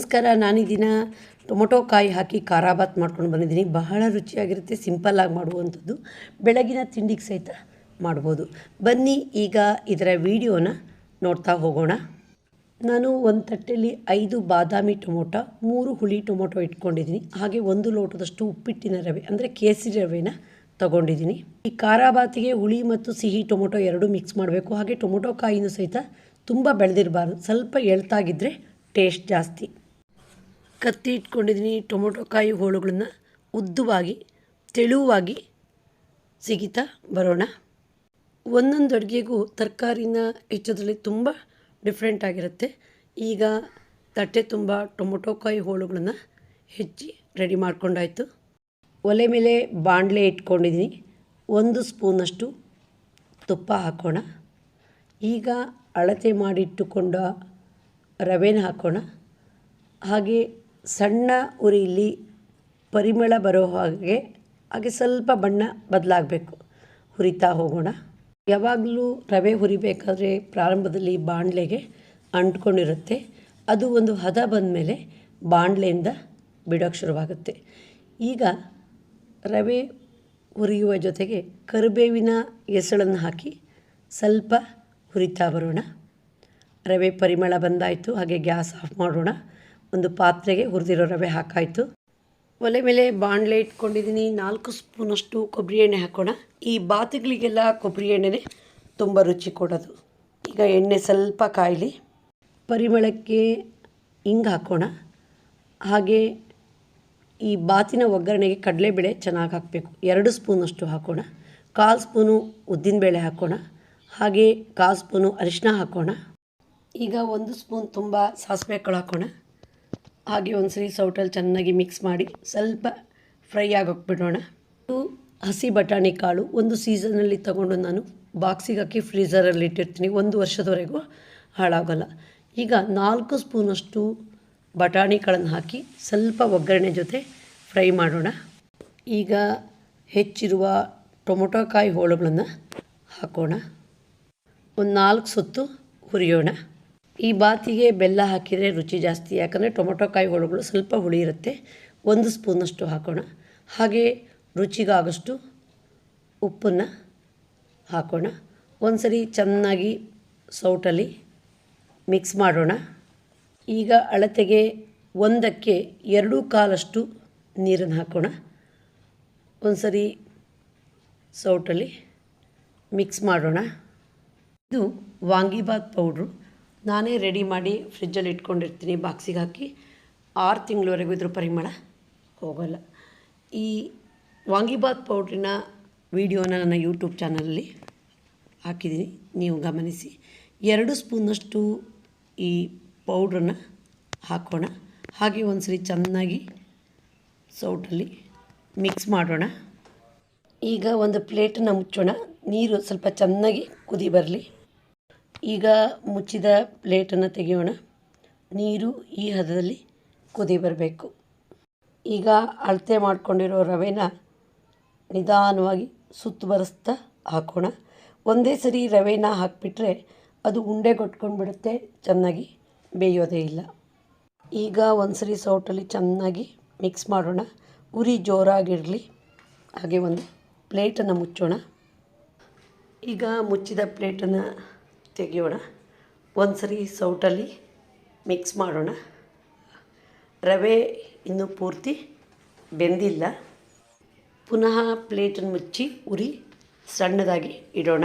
ನಮಸ್ಕಾರ. ನಾನಿದಿನ ಟೊಮೊಟೊ ಕಾಯಿ ಹಾಕಿ ಖಾರ ಬಾತ್ ಮಾಡ್ಕೊಂಡು ಬಂದಿದ್ದೀನಿ. ಬಹಳ ರುಚಿಯಾಗಿರುತ್ತೆ, ಸಿಂಪಲ್ಲಾಗಿ ಮಾಡುವಂಥದ್ದು, ಬೆಳಗಿನ ತಿಂಡಿಗೆ ಸಹಿತ ಮಾಡ್ಬೋದು. ಬನ್ನಿ ಈಗ ಇದರ ವಿಡಿಯೋನ ನೋಡ್ತಾ ಹೋಗೋಣ. ನಾನು ಒಂದು ತಟ್ಟೆಯಲ್ಲಿ 5 ಬಾದಾಮಿ ಟೊಮೊಟೊ, 3 ಹುಳಿ ಟೊಮೊಟೊ ಇಟ್ಕೊಂಡಿದ್ದೀನಿ. ಹಾಗೆ 1 ಲೋಟದಷ್ಟು ಉಪ್ಪಿಟ್ಟಿನ ರವೆ ಅಂದರೆ ಕೇಸರಿ ರವೆನ ತೊಗೊಂಡಿದ್ದೀನಿ. ಈ ಖಾರ ಬಾತಿಗೆ ಹುಳಿ ಮತ್ತು ಸಿಹಿ ಟೊಮೊಟೊ ಎರಡೂ ಮಿಕ್ಸ್ ಮಾಡಬೇಕು. ಹಾಗೆ ಟೊಮೊಟೊ ಕಾಯಿನೂ ಸಹಿತ ತುಂಬ ಬೆಳೆದಿರಬಾರ್ದು, ಸ್ವಲ್ಪ ಎಳ್ತಾಗಿದ್ದರೆ ಟೇಸ್ಟ್ ಜಾಸ್ತಿ. ಕತ್ತಿ ಇಟ್ಕೊಂಡಿದ್ದೀನಿ. ಟೊಮೊಟೊ ಕಾಯಿ ಹೋಳುಗಳನ್ನ ಉದ್ದವಾಗಿ ತೆಳುವಾಗಿ ಸಿಗಿತಾ ಬರೋಣ. ಒಂದೊಂದು ಅಡುಗೆಗೂ ತರಕಾರಿನ ಹೆಚ್ಚೋದ್ರಲ್ಲಿ ತುಂಬ ಡಿಫ್ರೆಂಟ್ ಆಗಿರುತ್ತೆ. ಈಗ ತಟ್ಟೆ ತುಂಬ ಟೊಮೊಟೊ ಕಾಯಿ ಹೋಳುಗಳನ್ನ ಹೆಚ್ಚಿ ರೆಡಿ ಮಾಡ್ಕೊಂಡಾಯಿತು. ಒಲೆ ಮೇಲೆ ಬಾಣಲೆ ಇಟ್ಕೊಂಡಿದ್ದೀನಿ. 1 ಸ್ಪೂನಷ್ಟು ತುಪ್ಪ ಹಾಕೋಣ. ಈಗ ಅಳತೆ ಮಾಡಿಟ್ಟುಕೊಂಡ ರವೆನ ಹಾಕೋಣ. ಹಾಗೆ ಸಣ್ಣ ಉರಿಯಲ್ಲಿ ಪರಿಮಳ ಬರೋ ಹಾಗೆ ಸ್ವಲ್ಪ ಬಣ್ಣ ಬದಲಾಗಬೇಕು, ಹುರಿತಾ ಹೋಗೋಣ. ಯಾವಾಗಲೂ ರವೆ ಹುರಿಬೇಕಾದ್ರೆ ಪ್ರಾರಂಭದಲ್ಲಿ ಬಾಣಲೆಗೆ ಅಂಟ್ಕೊಂಡಿರುತ್ತೆ. ಅದು ಒಂದು ಹದ ಬಂದ ಮೇಲೆ ಬಾಣಲೆಯಿಂದ ಬಿಡೋಕ್ಕೆ ಶುರುವಾಗುತ್ತೆ. ಈಗ ರವೆ ಹುರಿಯುವ ಜೊತೆಗೆ ಕರಿಬೇವಿನ ಎಸಳನ್ನು ಹಾಕಿ ಸ್ವಲ್ಪ ಹುರಿತಾ ಬರೋಣ. ರವೆ ಪರಿಮಳ ಬಂದಾಯಿತು. ಹಾಗೆ ಗ್ಯಾಸ್ ಆಫ್ ಮಾಡೋಣ. ಒಂದು ಪಾತ್ರೆಗೆ ಹುರಿದಿರೋ ರವೆ ಹಾಕಾಯಿತು. ಒಲೆ ಮೇಲೆ ಬಾಣಲೆ ಇಟ್ಕೊಂಡಿದ್ದೀನಿ. 4 ಸ್ಪೂನಷ್ಟು ಕೊಬ್ಬರಿ ಎಣ್ಣೆ ಹಾಕೋಣ. ಈ ಬಾತುಗಳಿಗೆಲ್ಲ ಕೊಬ್ಬರಿ ಎಣ್ಣೆನೇ ತುಂಬ ರುಚಿ ಕೊಡೋದು. ಈಗ ಎಣ್ಣೆ ಸ್ವಲ್ಪ ಕಾಯಲಿ. ಪರಿಮಳಕ್ಕೆ ಹಿಂಗೆ ಹಾಕೋಣ. ಹಾಗೆ ಈ ಬಾತಿನ ಒಗ್ಗರಣೆಗೆ ಕಡಲೆಬೇಳೆ ಚೆನ್ನಾಗಿ ಹಾಕಬೇಕು. 2 ಸ್ಪೂನಷ್ಟು ಹಾಕೋಣ. 1/4 ಸ್ಪೂನು ಉದ್ದಿನಬೇಳೆ ಹಾಕೋಣ. ಹಾಗೆ 1/4 ಸ್ಪೂನು ಅರಿಶಿನ ಹಾಕೋಣ. ಈಗ 1 ಸ್ಪೂನ್ ತುಂಬ ಸಾಸಿವೆ ಕಾಳು ಹಾಕೋಣ. ಹಾಗೆ ಒಂದು ಸರಿ ಸೌಟಲ್ಲಿ ಚೆನ್ನಾಗಿ ಮಿಕ್ಸ್ ಮಾಡಿ ಸ್ವಲ್ಪ ಫ್ರೈ ಆಗೋಕ್ಕೆ ಬಿಡೋಣ. ಹಸಿ ಬಟಾಣಿ ಕಾಳು ಒಂದು ಸೀಸನಲ್ಲಿ ತೊಗೊಂಡು ನಾನು ಬಾಕ್ಸಿಗೆ ಹಾಕಿ ಫ್ರೀಝರಲ್ಲಿ ಇಟ್ಟಿರ್ತೀನಿ. 1 ವರ್ಷದವರೆಗೂ ಹಾಳಾಗೋಲ್ಲ. ಈಗ 4 ಸ್ಪೂನಷ್ಟು ಬಟಾಣಿ ಕಾಳನ್ನು ಹಾಕಿ ಸ್ವಲ್ಪ ಒಗ್ಗರಣೆ ಜೊತೆ ಫ್ರೈ ಮಾಡೋಣ. ಈಗ ಹೆಚ್ಚಿರುವ ಟೊಮೊಟೊ ಕಾಯಿ ಹೋಳುಗಳನ್ನು ಹಾಕೋಣ. ಒಂದು 4 ಸುತ್ತು ಹುರಿಯೋಣ. ಈ ಬಾತಿಗೆ ಬೆಲ್ಲ ಹಾಕಿದರೆ ರುಚಿ ಜಾಸ್ತಿ, ಯಾಕಂದರೆ ಟೊಮೊಟೊ ಕಾಯಿ ಹೋಳುಗಳು ಸ್ವಲ್ಪ ಹುಳಿ ಇರುತ್ತೆ. 1 ಸ್ಪೂನಷ್ಟು ಹಾಕೋಣ. ಹಾಗೆ ರುಚಿಗಾಗಷ್ಟು ಉಪ್ಪನ್ನು ಹಾಕೋಣ. ಒಂದು ಸರಿ ಚೆನ್ನಾಗಿ ಸೌಟಲ್ಲಿ ಮಿಕ್ಸ್ ಮಾಡೋಣ. ಈಗ ಅಳತೆಗೆ 1ಕ್ಕೆ 2 ಕಾಲಷ್ಟು ನೀರನ್ನು ಹಾಕೋಣ. ಒಂದು ಸರಿ ಸೌಟಲ್ಲಿ ಮಿಕ್ಸ್ ಮಾಡೋಣ. ಇದು ವಾಂಗಿಬಾತ್ ಪೌಡ್ರು ನಾನೇ ರೆಡಿ ಮಾಡಿ ಫ್ರಿಜ್ಜಲ್ಲಿ ಇಟ್ಕೊಂಡಿರ್ತೀನಿ. ಬಾಕ್ಸಿಗೆ ಹಾಕಿ 6 ತಿಂಗಳವರೆಗೂ ಇದ್ರ ಪರಿಮಳ ಹೋಗೋಲ್ಲ. ಈ ವಾಂಗಿಬಾತ್ ಪೌಡ್ರಿನ ವಿಡಿಯೋನ ನನ್ನ ಯೂಟ್ಯೂಬ್ ಚಾನಲಲ್ಲಿ ಹಾಕಿದ್ದೀನಿ, ನೀವು ಗಮನಿಸಿ. 2 ಸ್ಪೂನಷ್ಟು ಈ ಪೌಡ್ರನ್ನು ಹಾಕೋಣ. ಹಾಗೆ ಒಂದು ಸರಿ ಚೆನ್ನಾಗಿ ಸೌಟಲ್ಲಿ ಮಿಕ್ಸ್ ಮಾಡೋಣ. ಈಗ ಒಂದು ಪ್ಲೇಟನ್ನು ಮುಚ್ಚೋಣ. ನೀರು ಸ್ವಲ್ಪ ಚೆನ್ನಾಗಿ ಕುದಿ ಬರಲಿ. ಈಗ ಮುಚ್ಚಿದ ಪ್ಲೇಟನ್ನು ತೆಗೆಯೋಣ. ನೀರು ಈ ಹದದಲ್ಲಿ ಕುದಿ ಬರಬೇಕು. ಈಗ ಅಳತೆ ಮಾಡಿಕೊಂಡಿರೋ ರವೆನ ನಿಧಾನವಾಗಿ ಸುತ್ತು ಬರೆಸ್ತಾ ಹಾಕೋಣ. ಒಂದೇ ಸರಿ ರವೆನ ಹಾಕಿಬಿಟ್ರೆ ಅದು ಉಂಡೆ ಕೊಟ್ಕೊಂಡ್ಬಿಡುತ್ತೆ, ಚೆನ್ನಾಗಿ ಬೇಯೋದೇ ಇಲ್ಲ. ಈಗ ಒಂದು ಸರಿ ಸೌಟಲ್ಲಿ ಚೆನ್ನಾಗಿ ಮಿಕ್ಸ್ ಮಾಡೋಣ. ಉರಿ ಜೋರಾಗಿರಲಿ. ಹಾಗೆ ಒಂದು ಪ್ಲೇಟನ್ನು ಮುಚ್ಚೋಣ. ಈಗ ಮುಚ್ಚಿದ ಪ್ಲೇಟನ್ನು ತೆಗೆಯೋಣ. ಒಂದು ಸರಿ ಸೌಟಲ್ಲಿ ಮಿಕ್ಸ್ ಮಾಡೋಣ. ರವೆ ಇನ್ನೂ ಪೂರ್ತಿ ಬೆಂದಿಲ್ಲ. ಪುನಃ ಪ್ಲೇಟನ್ನು ಮುಚ್ಚಿ ಉರಿ ಸಣ್ಣದಾಗಿ ಇಡೋಣ.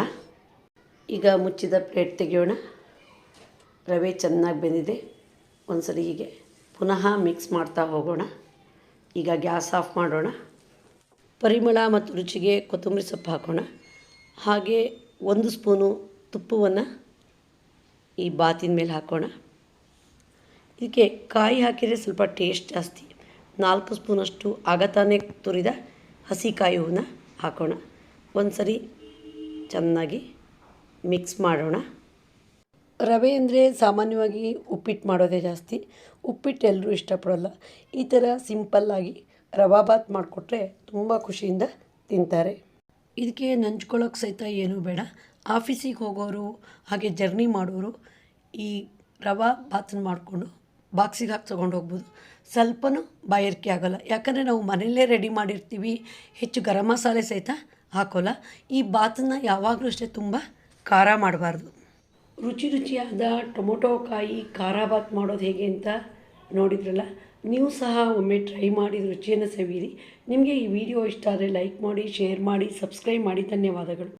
ಈಗ ಮುಚ್ಚಿದ ಪ್ಲೇಟ್ ತೆಗೆಯೋಣ. ರವೆ ಚೆನ್ನಾಗಿ ಬೆಂದಿದೆ. ಒಂದು ಸರಿ ಹೀಗೆ ಪುನಃ ಮಿಕ್ಸ್ ಮಾಡ್ತಾ ಹೋಗೋಣ. ಈಗ ಗ್ಯಾಸ್ ಆಫ್ ಮಾಡೋಣ. ಪರಿಮಳ ಮತ್ತು ರುಚಿಗೆ ಕೊತ್ತಂಬರಿ ಸೊಪ್ಪು ಹಾಕೋಣ. ಹಾಗೆ 1 ಸ್ಪೂನು ತುಪ್ಪವನ್ನು ಈ ಬಾತಿನ ಮೇಲೆ ಹಾಕೋಣ. ಇದಕ್ಕೆ ಕಾಯಿ ಹಾಕಿದರೆ ಸ್ವಲ್ಪ ಟೇಸ್ಟ್ ಜಾಸ್ತಿ. 4 ಸ್ಪೂನಷ್ಟು ಆಗತಾನೆ ತುರಿದ ಹಸಿ ಕಾಯಿ ಹೂವನ್ನ ಹಾಕೋಣ. ಒಂದು ಸರಿ ಚೆನ್ನಾಗಿ ಮಿಕ್ಸ್ ಮಾಡೋಣ. ರವೆ ಅಂದರೆ ಸಾಮಾನ್ಯವಾಗಿ ಉಪ್ಪಿಟ್ಟು ಮಾಡೋದೇ ಜಾಸ್ತಿ. ಉಪ್ಪಿಟ್ಟು ಎಲ್ಲರೂ ಇಷ್ಟಪಡೋಲ್ಲ. ಈ ಥರ ಸಿಂಪಲ್ಲಾಗಿ ರವಾ ಬಾತ್ ಮಾಡಿಕೊಟ್ರೆ ತುಂಬ ಖುಷಿಯಿಂದ ತಿಂತಾರೆ. ಇದಕ್ಕೆ ನಂಚ್ಕೊಳ್ಳೋಕೆ ಸಹಿತ ಏನೂ ಬೇಡ. ಆಫೀಸಿಗೆ ಹೋಗೋರು ಹಾಗೆ ಜರ್ನಿ ಮಾಡೋರು ಈ ರವಾ ಬಾತನ್ನು ಮಾಡಿಕೊಂಡು ಬಾಕ್ಸಿಗೆ ಹಾಕಿ ತೊಗೊಂಡು ಹೋಗ್ಬೋದು. ಸ್ವಲ್ಪನೂ ಬಾಯಾರಿಕೆ ಆಗೋಲ್ಲ, ಯಾಕಂದರೆ ನಾವು ಮನೆಯಲ್ಲೇ ರೆಡಿ ಮಾಡಿರ್ತೀವಿ. ಹೆಚ್ಚು ಗರಂ ಮಸಾಲೆ ಸಹಿತ ಹಾಕೋಲ್ಲ. ಈ ಬಾತನ್ನು ಯಾವಾಗಲೂ ಅಷ್ಟೇ ತುಂಬ ಖಾರ ಮಾಡಬಾರ್ದು. ರುಚಿಯಾದ ಟೊಮೊಟೊ ಕಾಯಿ ಖಾರ ಬಾತ್ ಮಾಡೋದು ಹೇಗೆ ಅಂತ ನೋಡಿದ್ರಲ್ಲ. ನೀವು ಸಹ ಒಮ್ಮೆ ಟ್ರೈ ಮಾಡಿ ರುಚಿಯನ್ನು ಸವಿಯಿರಿ. ನಿಮಗೆ ಈ ವಿಡಿಯೋ ಇಷ್ಟ ಆದರೆ ಲೈಕ್ ಮಾಡಿ, ಶೇರ್ ಮಾಡಿ, ಸಬ್ಸ್ಕ್ರೈಬ್ ಮಾಡಿ. ಧನ್ಯವಾದಗಳು.